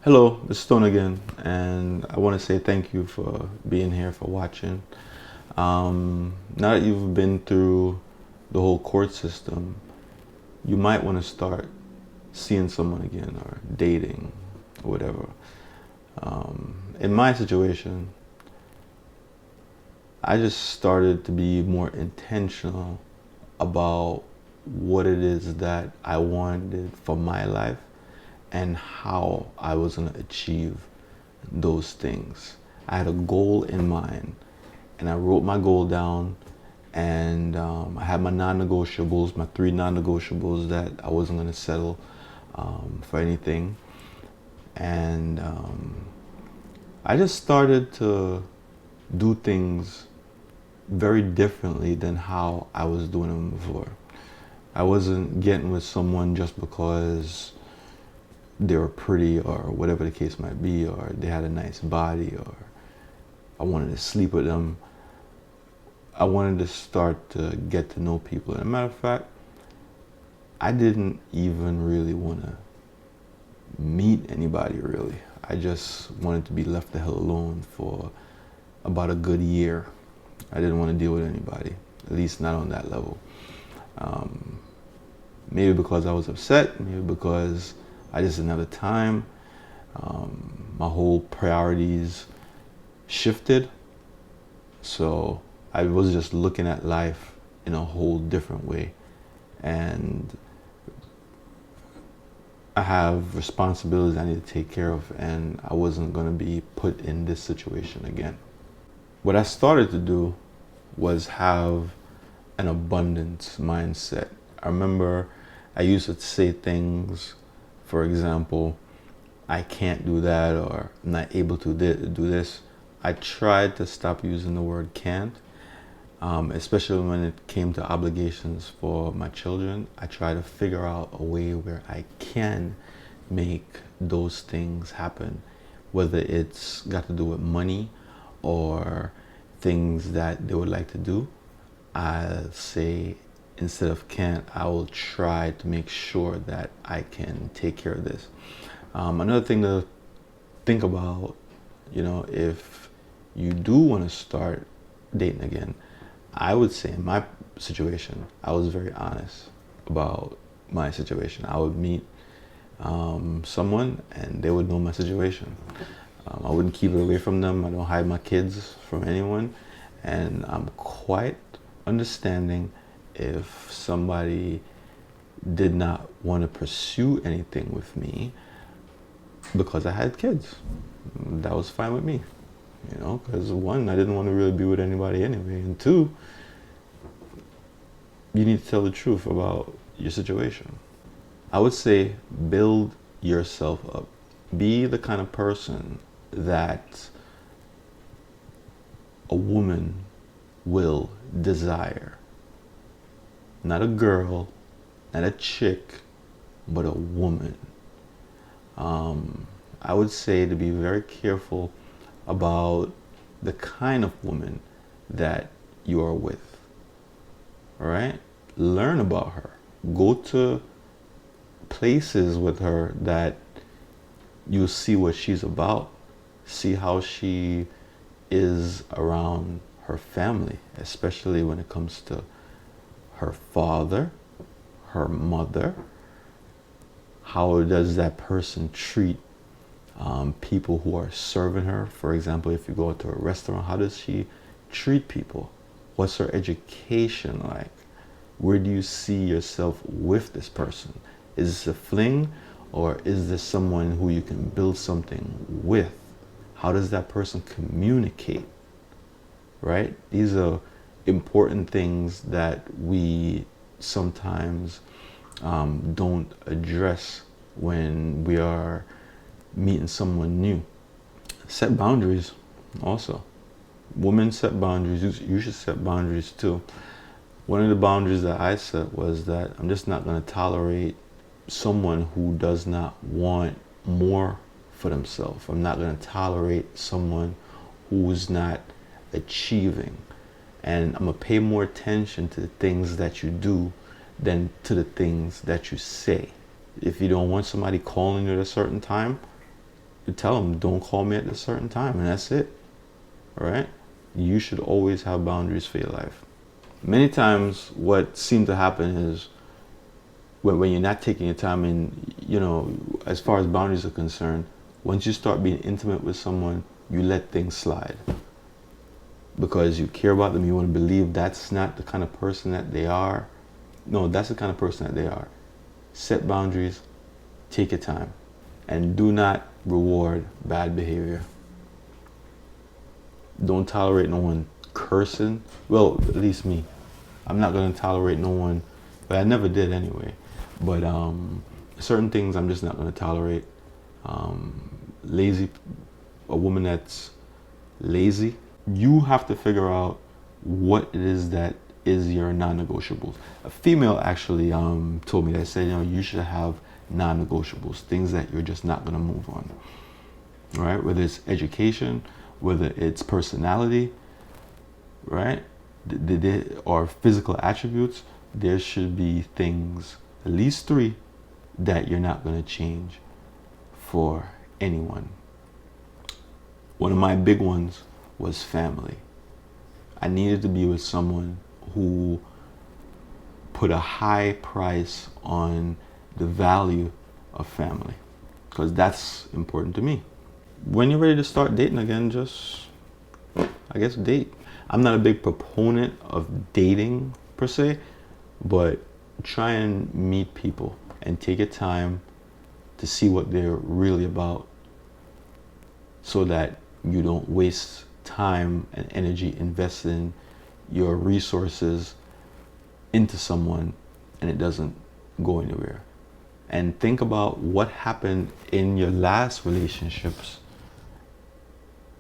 Hello, it's Stone again, and I want to say thank you for being here, for watching. Now that you've been through the whole court system, you might want to start seeing someone again or dating or whatever. In my situation, I just started to be more intentional about what it is that I wanted for my life and how I was going to achieve those things. I had a goal in mind and I wrote my goal down, and I had my non-negotiables, my three non-negotiables that I wasn't going to settle for anything. And I just started to do things very differently than how I was doing them before. I wasn't getting with someone just because they were pretty or whatever the case might be, or they had a nice body, or I wanted to sleep with them. I wanted to start to get to know people. And as a matter of fact, I didn't even really want to meet anybody really. I just wanted to be left the hell alone for about a good year. I didn't want to deal with anybody, at least not on that level. Maybe because I was upset, maybe because I just didn't have the time. My whole priorities shifted. So I was just looking at life in a whole different way. And I have responsibilities I need to take care of, and I wasn't going to be put in this situation again. What I started to do was have an abundance mindset. I remember I used to say things, for example, I can't do that, or I'm not able to do this. I tried to stop using the word can't, especially when it came to obligations for my children. I try to figure out a way where I can make those things happen, whether it's got to do with money or things that they would like to do. I say, instead of can't, I will try to make sure that I can take care of this. Another thing to think about, if you do want to start dating again, I would say in my situation, I was very honest about my situation. I would meet someone and they would know my situation. I wouldn't keep it away from them. I don't hide my kids from anyone. And I'm quite understanding if somebody did not want to pursue anything with me because I had kids. That was fine with me, because one, I didn't want to really be with anybody anyway, and two, you need to tell the truth about your situation. I would say build yourself up. Be the kind of person that a woman will desire. Not a girl, not a chick, but a woman. I would say to be very careful about the kind of woman that you are with. All right? Learn about her. Go to places with her that you'll see what she's about. See how she is around her family, especially when it comes to her father, her mother. How does that person treat people who are serving her? For example, if you go to a restaurant, how does she treat people? What's her education like? Where do you see yourself with this person? Is this a fling, or is this someone who you can build something with? How does that person communicate? Right? These are important things that we sometimes don't address when we are meeting someone new. Set boundaries also. Women set boundaries. You should set boundaries too. One of the boundaries that I set was that I'm just not going to tolerate someone who does not want more for themselves. I'm not going to tolerate someone who's not achieving. And I'm going to pay more attention to the things that you do than to the things that you say. If you don't want somebody calling you at a certain time, You tell them, don't call me at a certain time, and that's it. All right? You should always have boundaries for your life. Many times what seems to happen is when you're not taking your time, and as far as boundaries are concerned, once you start being intimate with someone, you let things slide because you care about them. You want to believe that's not the kind of person that they are. No, that's the kind of person that they are. Set boundaries, take your time, and do not reward bad behavior. Don't tolerate no one cursing. Well, at least me. I'm not going to tolerate no one, but I never did anyway. But certain things I'm just not going to tolerate. A woman that's lazy. You have to figure out what it is that is your non-negotiables. A female actually told me, that said, you should have non-negotiables, things that you're just not going to move on. All right, whether it's education, whether it's personality, right, or physical attributes, there should be things, at least 3, that you're not going to change for anyone. One of my big ones was family. I needed to be with someone who put a high price on the value of family, because that's important to me. When you're ready to start dating again, just, I guess, date. I'm not a big proponent of dating per se, but try and meet people and take your time to see what they're really about, so that you don't waste time and energy investing your resources into someone and it doesn't go anywhere. And think about what happened in your last relationships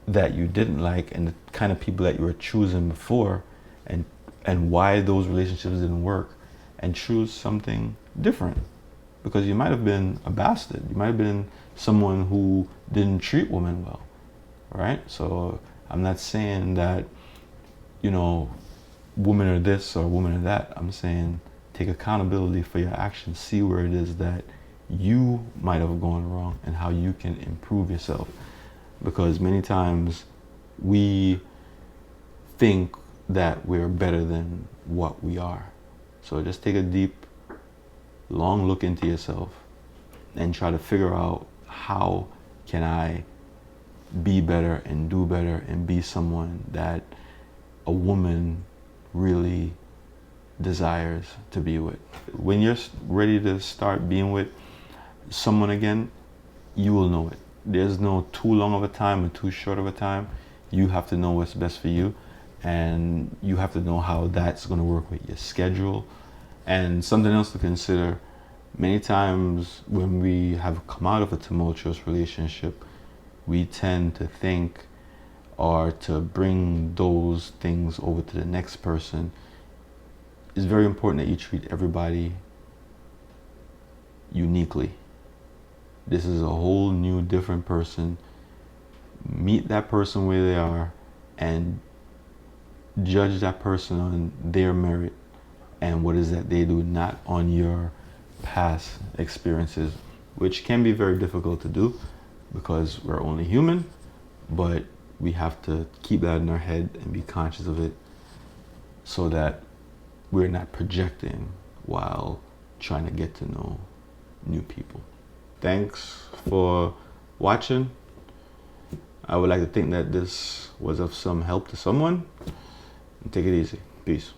that you didn't like, and the kind of people that you were choosing before, and why those relationships didn't work, and choose something different. Because you might have been a bastard. You might have been someone who didn't treat women well. Right? So I'm not saying that, women are this or women are that. I'm saying take accountability for your actions. See where it is that you might have gone wrong and how you can improve yourself. Because many times we think that we're better than what we are. So just take a deep, long look into yourself and try to figure out, how can I be better and do better and be someone that a woman really desires to be with. When you're ready to start being with someone again, you will know it. There's no too long of a time or too short of a time. You have to know what's best for you, and you have to know how that's going to work with your schedule. And something else to consider, many times when we have come out of a tumultuous relationship, we tend to think, or to bring those things over to the next person. It's very important that you treat everybody uniquely. This is a whole new, different person. Meet that person where they are and judge that person on their merit and what is that they do, not on your past experiences, which can be very difficult to do because we're only human, but we have to keep that in our head and be conscious of it so that we're not projecting while trying to get to know new people. Thanks for watching. I would like to think that this was of some help to someone. And take it easy. Peace.